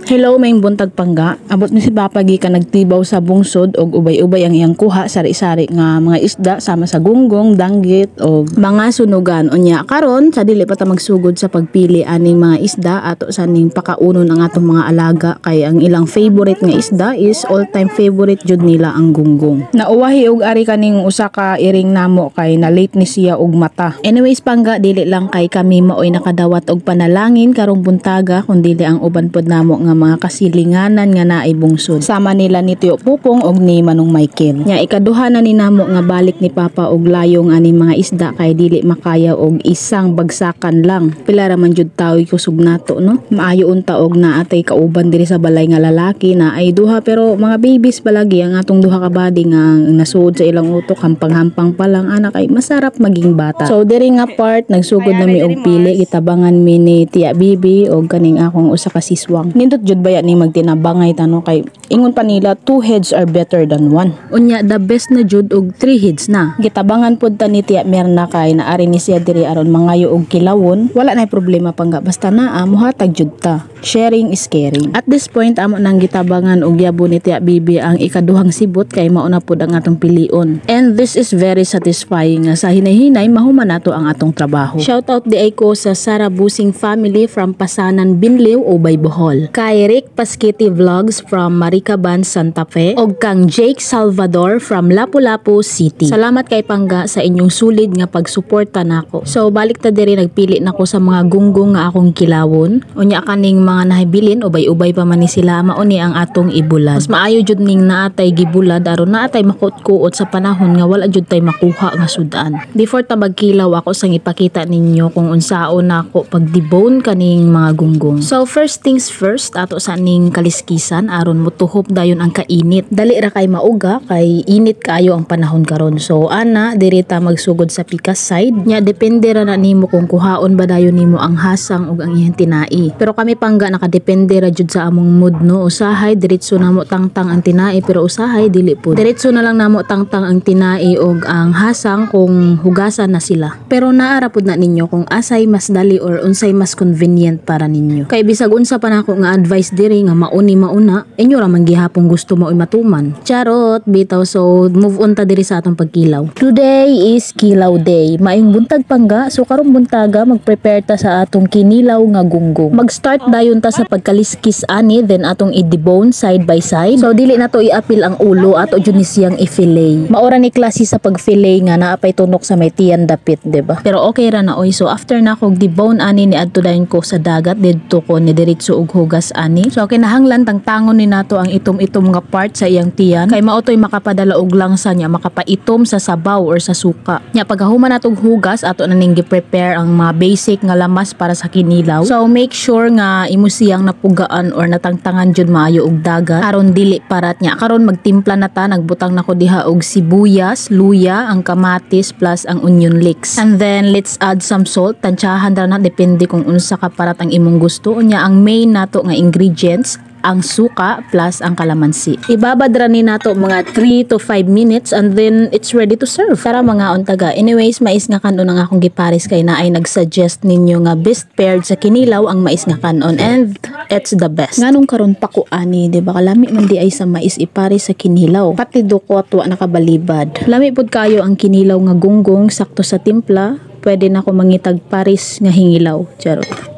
Hello, may buntag pangga. Abot ni si Papa gikan nagtibaw sa bungsod og ubay-ubay ang iyang kuha sari-sari nga mga isda sama sa gunggong, danggit og mga sunugan. Unya karon sa dili pa ta magsugod sa pagpili aning mga isda ato sa ning pakaunon ang atong mga alaga kay ang ilang favorite nga isda is all-time favorite jud nila ang gunggong. Nauwahi og ari kaning usa ka iring namo kay na late ni siya og mata. Anyways pangga, dili lang kay kami maoy nakadawat og panalangin karong buntaga kun dili ang uban pod namo nga mga kasilinganan nga naay bungsod. Sama nila ni Tio Pupong og ni Manong Michael. Nya ikaduha na ni namo nga balik ni Papa og layong ani mga isda kay dili makaya og isang bagsakan lang. Pila ra man jud tawoy kusog nato no. Maayo unta og naatay kauban diri sa balay nga lalaki na ay duha pero mga babies palagi ang atong duha ka body nga nasuod sa ilang utok hampang-hampang pa lang anak ay masarap maging bata. So diri nga part nagsugod na mi og pili gitabangan mi ni Tia Bibi og kaning akong usa ka siswang. Nindot jud baya ni magtinabangay tano kay ingon pa nila 2 heads are better than 1. Unya the best na jud og 3 heads na. Gitabangan pud ta ni Tia Merna kay naari ni siya diri aron mangayo og kilawon. Wala nay problema pangga basta naa muhatag jud ta. Sharing is caring. At this point amo nang gitabangan og yabo ni Tia Bibi ang ikaduhang sibot kay mao na pud ang atong pilion. And this is very satisfying nga sa hinay-hinay mahuman nato ang atong trabaho. Shout out di ay ko sa Sara Busing family from Pasanan, Binliw, Ubay, Bohol. Kay Rick Pasquiti Vlogs from Maricaban, Santa Fe og kang Jake Salvador from Lapu-Lapu City. Salamat kay Pangga sa inyong sulid nga pagsuporta nako. So balik ta diri nagpili nako sa mga gunggong nga akong kilawon. Unya kaning mga nahibilin ubay-ubay pa man ni sila mao ni ang atong ibulad. Mas maayo jud ning naatay gibulad aron naatay makuot-kuot sa panahon nga wala jud tay makuha nga sudan. Before ta magkilaw ako sang ipakita ninyo kung unsaon nako pag-debone kaning mga gunggong. So first things first ato sa ning kaliskisan aron mutuhop dayon ang kainit. Dali ra kay mauga kay init kayo ang panahon karon. So ana diri ta magsugod sa pikas side. Nya depende ra na nimo kung kuhaon ba dayon nimo ang hasang ug ang iyang tinai. Pero kami Pangga nakadepende ra jud sa among mood no. Usahay diretso namo tangtang ang tinai pero usahay dili pud. Diretso na lang namo tangtang ang tinai ug ang hasang kung hugasan na sila. Pero naara pud na ninyo kung asay mas dali or unsay mas convenient para ninyo. Kay bisag unsa pa nako nga advice diri nga mauna inyo ra man gihapon gusto mo matuman. Charot bitaw. So move on ta diri sa atong pagkilaw. Today is kilaw day. Maayong buntag Pangga. So karong buntaga mag-prepare ta sa atong kinilaw nga gunggong. Mag-start dayon ta sa pagkaliskis ani then atong i-debone side by side. So dili na to i-apil ang ulo ato jud ni siyang i-fillet. Maora ni klase sa pag-fillet nga naapay tunok sa may tiyan dapit, diba? Pero okay ra na oy. So after na kog debone ani ni adto dayon ko sa dagat didto ko ni diretso og hugas ani. So kinahanglan tangtangon ni nato ang itom-itom nga part sa iyang tiyan kay mao toy makapadala og langsa niya makapaitom sa sabaw or sa suka. Nya pagkahuman natong hugas ato na ning gi-prepare ang mga basic nga lamas para sa kinilaw. So make sure nga imo siyang napugaan or natangtangan jud maayo og dagat aron dili parat nya. Karon magtimpla na ta nagbutang nako diha og sibuyas, luya, ang kamatis plus ang onion leeks. And then let's add some salt. Tansyahan ra na depende kung unsa ka parat ang imong gusto. Unya ang main nato nga ingredients ang suka plus ang kalamansi. Ibabad ra ni nato mga 3 to 5 minutes and then it's ready to serve. Tara mga untaga. Anyways, mais nga kanon ang akong gipares kay naay nagsuggest ninyo nga best paired sa kinilaw ang mais nga kanon and it's the best. Nganong karon pa ko ani, di ba? Kalami man di ay sa mais ipares sa kinilaw. Pati dukot wa nakabalibad. Lami pud kayo ang kinilaw nga gunggong sakto sa timpla. Pwede na ko mangitag pares nga hingilaw. Charot.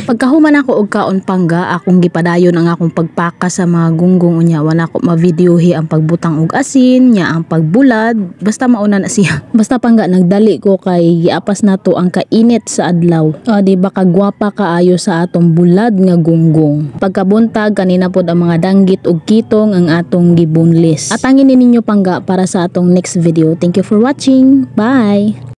Pagkahuman ako og kaon Pangga, akong gipadayon ang akong pagpaka sa mga gunggong unya. Wala ko ma-videohi ang pagbutang og asin, nya ang pagbulad, basta mauna na siya. Basta Pangga nagdali ko kay giapas nato ang kainit sa adlaw. Di ba kagwapa kaayo sa atong bulad nga gunggong. Pagkabuntag kanina pod ang mga danggit ug kitong ang atong giboneless. Atangin ninyo Pangga para sa atong next video. Thank you for watching. Bye.